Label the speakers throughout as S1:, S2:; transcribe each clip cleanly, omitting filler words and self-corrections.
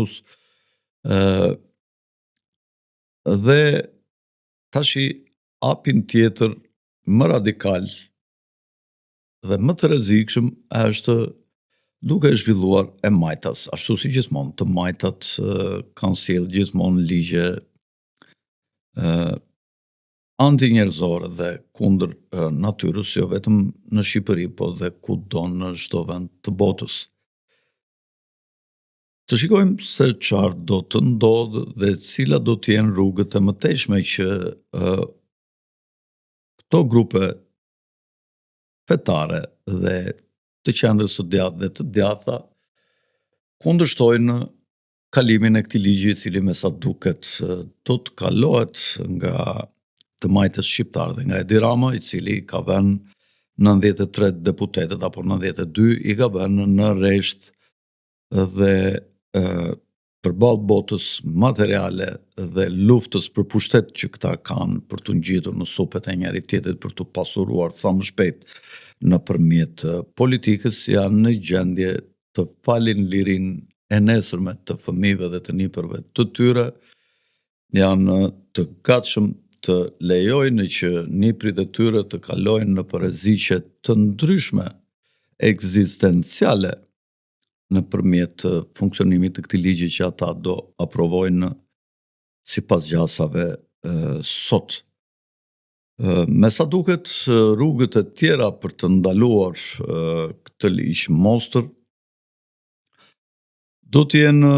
S1: kushtetues. Dhe tashi hapin tjetër më radikal dhe më të rrezikshëm është duke zhvilluar e majtas, ashtu si gjithmonë, të majtat kanë sjellë gjithmonë ligje anti-njerëzore dhe kundër natyrës, jo vetëm në Shqipëri, po dhe kudo në çdo vend të botës. Të shikojmë se çfarë do të ndodhë dhe cilat do të jenë rrugët e mëtejshme që këto grupe fetare dhe të qendrës së djathtë dhe të djathta kundërshtojnë kalimin e këtij ligji, i cili me sa duket do të kalohet nga të majtës shqiptar dhe nga Edi Rama, i cili ka vënë 93 deputetët apo 92 i ka vënë në rresht dhe përballë botës materiale dhe luftës për pushtet që këta kanë për të ngjitur në supet e njëri tjetrit për të pasuruar sa më shpejt nëpërmjet politikës, janë në gjendje të falin lirinë e nesërme të fëmijëve dhe të nipërve të tyre, janë të gatshëm të lejojnë që niprit e tyre të kalojnë në rreziqe të ndryshme ekzistenciale nëpërmjet funksionimit të këtij ligji që ata do aprovojnë sipas gjasave sot. Me sa duket, rrugët e tjera për të ndaluar këtë ligj monstër do të jenë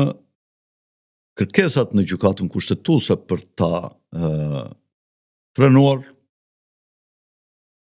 S1: kërkesat në gjykatën kushtetuese për ta frenuar